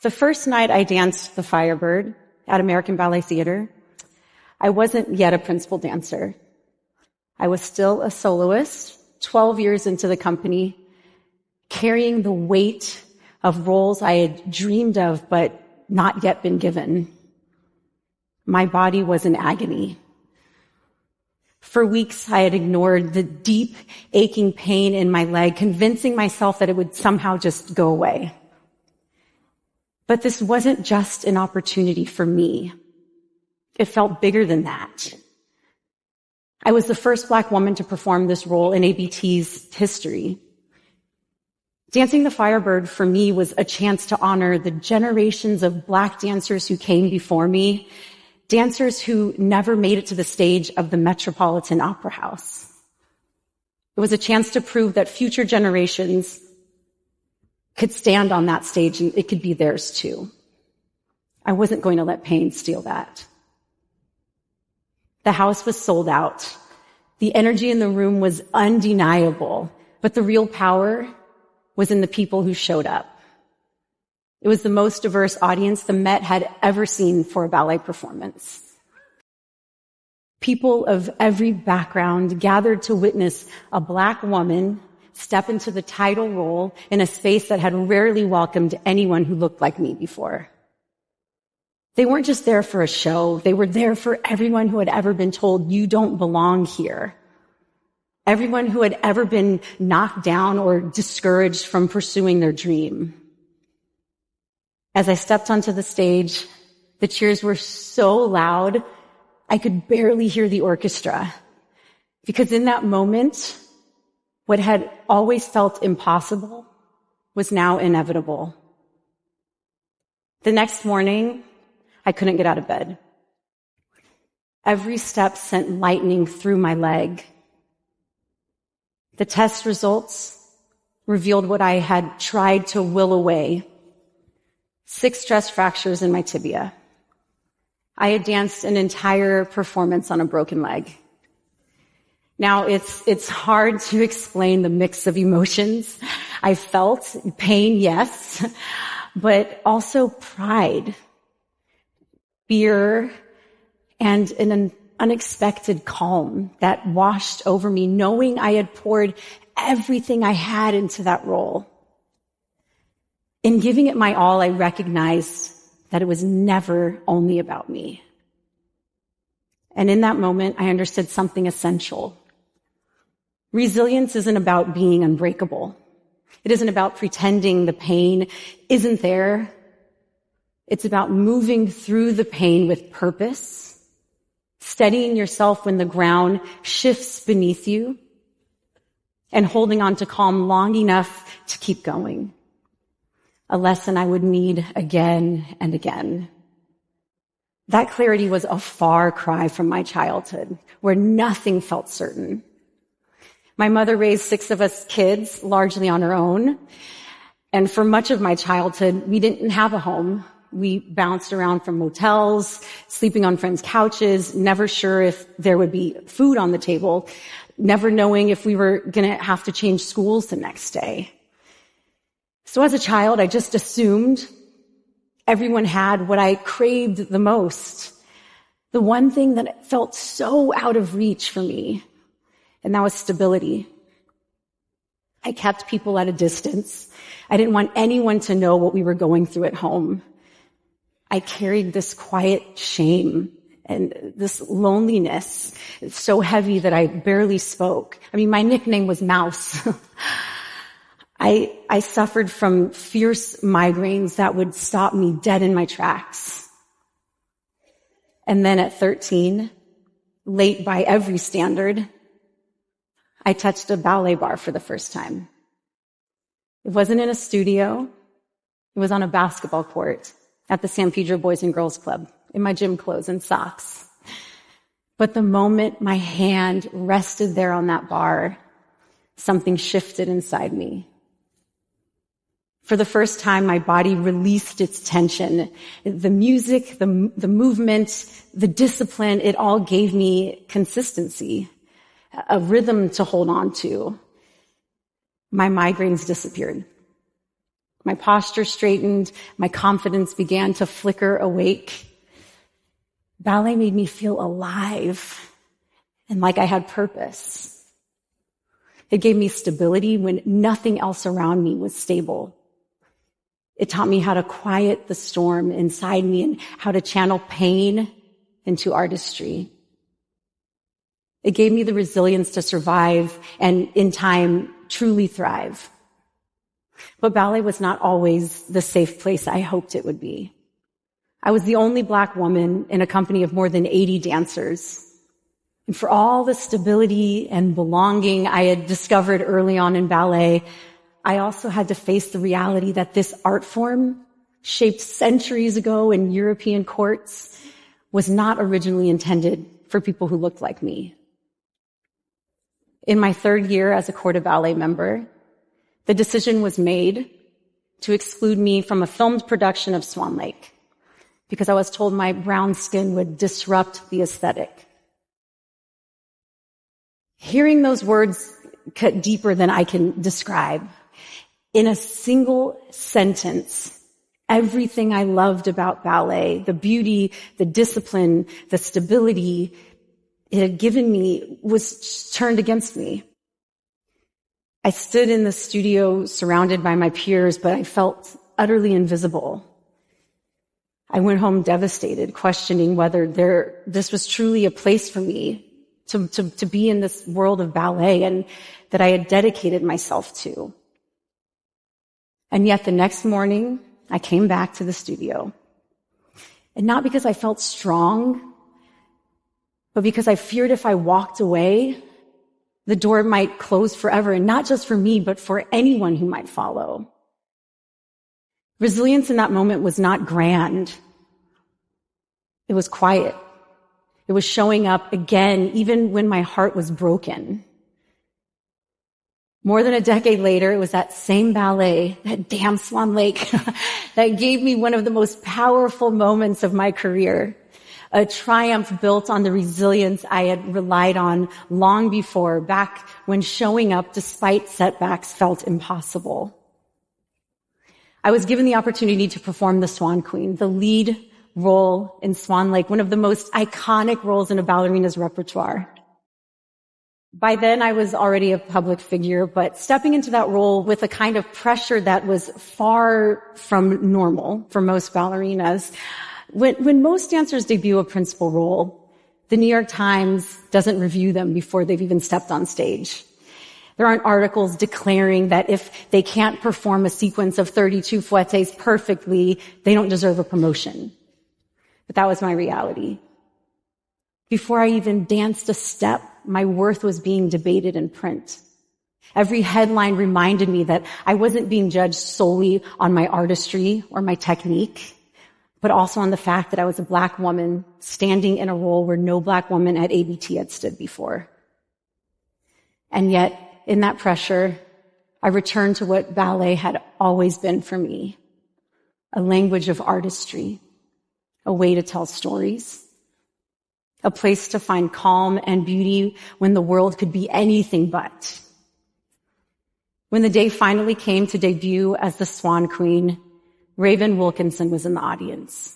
The first night I danced the Firebird at American Ballet Theater, I wasn't yet a principal dancer. I was still a soloist, 12 years into the company, carrying the weight of roles I had dreamed of but not yet been given. My body was in agony. For weeks, I had ignored the deep, aching pain in my leg, convincing myself that it would somehow just go away. But this wasn't just an opportunity for me. It felt bigger than that. I was the first Black woman to perform this role in ABT's history. Dancing the Firebird for me was a chance to honor the generations of Black dancers who came before me, dancers who never made it to the stage of the Metropolitan Opera House. It was a chance to prove that future generations could stand on that stage and it could be theirs too. I wasn't going to let pain steal that. The house was sold out. The energy in the room was undeniable, but the real power was in the people who showed up. It was the most diverse audience the Met had ever seen for a ballet performance. People of every background gathered to witness a Black woman step into the title role in a space that had rarely welcomed anyone who looked like me before. They weren't just there for a show. They were there for everyone who had ever been told, you don't belong here. Everyone who had ever been knocked down or discouraged from pursuing their dream. As I stepped onto the stage, the cheers were so loud, I could barely hear the orchestra. Because in that moment, what had always felt impossible was now inevitable. The next morning, I couldn't get out of bed. Every step sent lightning through my leg. The test results revealed what I had tried to will away. 6 stress fractures in my tibia. I had danced an entire performance on a broken leg. Now, it's hard to explain the mix of emotions I felt. Pain, yes, but also pride, fear, and an unexpected calm that washed over me, knowing I had poured everything I had into that role. In giving it my all, I recognized that it was never only about me. And in that moment, I understood something essential. Resilience isn't about being unbreakable. It isn't about pretending the pain isn't there. It's about moving through the pain with purpose, steadying yourself when the ground shifts beneath you, and holding on to calm long enough to keep going. A lesson I would need again and again. That clarity was a far cry from my childhood, where nothing felt certain. My mother raised 6 of us kids, largely on her own. And for much of my childhood, we didn't have a home. We bounced around from motels, sleeping on friends' couches, never sure if there would be food on the table, never knowing if we were going to have to change schools the next day. So as a child, I just assumed everyone had what I craved the most. The one thing that felt so out of reach for me, and that was stability. I kept people at a distance. I didn't want anyone to know what we were going through at home. I carried this quiet shame and this loneliness. It's so heavy that I barely spoke. I mean, my nickname was Mouse. I suffered from fierce migraines that would stop me dead in my tracks. And then at 13, late by every standard, I touched a ballet bar for the first time. It wasn't in a studio. It was on a basketball court at the San Pedro Boys and Girls Club in my gym clothes and socks. But the moment my hand rested there on that bar, something shifted inside me. For the first time, my body released its tension. The music, the movement, the discipline, it all gave me consistency, a rhythm to hold on to. My migraines disappeared. My posture straightened. My confidence began to flicker awake. Ballet made me feel alive and like I had purpose. It gave me stability when nothing else around me was stable. It taught me how to quiet the storm inside me and how to channel pain into artistry. It gave me the resilience to survive and, in time, truly thrive. But ballet was not always the safe place I hoped it would be. I was the only Black woman in a company of more than 80 dancers. And for all the stability and belonging I had discovered early on in ballet, I also had to face the reality that this art form, shaped centuries ago in European courts, was not originally intended for people who looked like me. In my third year as a Corps de Ballet member, the decision was made to exclude me from a filmed production of Swan Lake because I was told my brown skin would disrupt the aesthetic. Hearing those words cut deeper than I can describe. In a single sentence, everything I loved about ballet, the beauty, the discipline, the stability it had given me was turned against me. I stood in the studio surrounded by my peers, but I felt utterly invisible. I went home devastated, questioning whether this was truly a place for me to be in this world of ballet and that I had dedicated myself to. And yet the next morning, I came back to the studio. And not because I felt strong, but because I feared if I walked away, the door might close forever, and not just for me, but for anyone who might follow. Resilience in that moment was not grand. It was quiet. It was showing up again, even when my heart was broken. More than a decade later, it was that same ballet, that damn Swan Lake, that gave me one of the most powerful moments of my career. A triumph built on the resilience I had relied on long before, back when showing up despite setbacks felt impossible. I was given the opportunity to perform the Swan Queen, the lead role in Swan Lake, one of the most iconic roles in a ballerina's repertoire. By then, I was already a public figure, but stepping into that role with a kind of pressure that was far from normal for most ballerinas. When most dancers debut a principal role, the New York Times doesn't review them before they've even stepped on stage. There aren't articles declaring that if they can't perform a sequence of 32 fouettes perfectly, they don't deserve a promotion. But that was my reality. Before I even danced a step, my worth was being debated in print. Every headline reminded me that I wasn't being judged solely on my artistry or my technique, but also on the fact that I was a Black woman standing in a role where no Black woman at ABT had stood before. And yet, in that pressure, I returned to what ballet had always been for me, a language of artistry, a way to tell stories, a place to find calm and beauty when the world could be anything but. When the day finally came to debut as the Swan Queen, Raven Wilkinson was in the audience.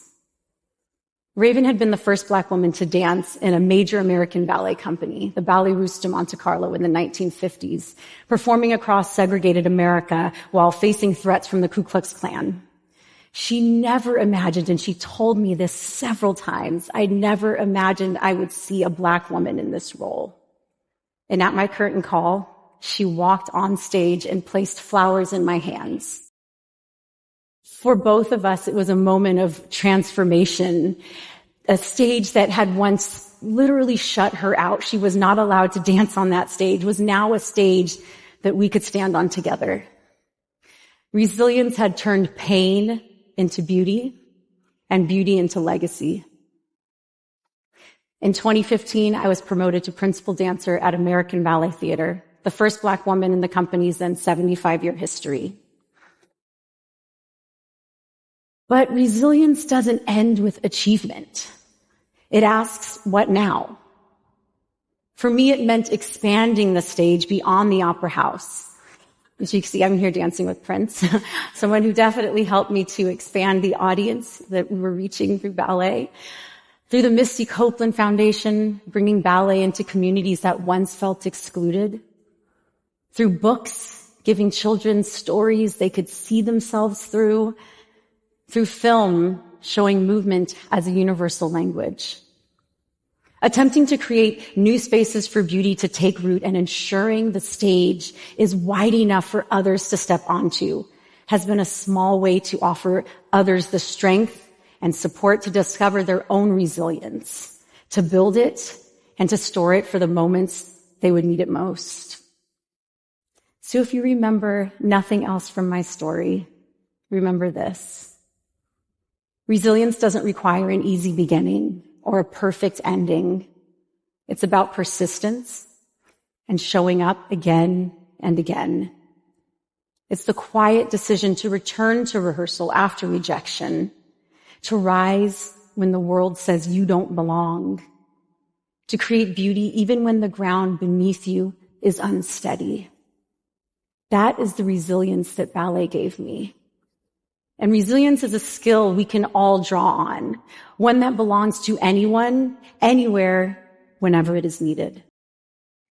Raven had been the first Black woman to dance in a major American ballet company, the Ballet Russe de Monte Carlo, in the 1950s, performing across segregated America while facing threats from the Ku Klux Klan. She never imagined, and she told me this several times, I never imagined I would see a Black woman in this role. And at my curtain call, she walked on stage and placed flowers in my hands. For both of us, it was a moment of transformation, a stage that had once literally shut her out. She was not allowed to dance on that stage, was now a stage that we could stand on together. Resilience had turned pain into beauty and beauty into legacy. In 2015, I was promoted to principal dancer at American Ballet Theater, the first Black woman in the company's then 75-year history. But resilience doesn't end with achievement. It asks, what now? For me, it meant expanding the stage beyond the opera house, As you can see, I'm here dancing with Prince, someone who definitely helped me to expand the audience that we were reaching through ballet. Through the Misty Copeland Foundation, bringing ballet into communities that once felt excluded. Through books, giving children stories they could see themselves through. Through film, showing movement as a universal language. Attempting to create new spaces for beauty to take root and ensuring the stage is wide enough for others to step onto has been a small way to offer others the strength and support to discover their own resilience, to build it and to store it for the moments they would need it most. So if you remember nothing else from my story, remember this. Resilience doesn't require an easy beginning or a perfect ending. It's about persistence and showing up again and again. It's the quiet decision to return to rehearsal after rejection, to rise when the world says you don't belong, to create beauty even when the ground beneath you is unsteady. That is the resilience that ballet gave me. And resilience is a skill we can all draw on, one that belongs to anyone, anywhere, whenever it is needed.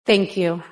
Thank you.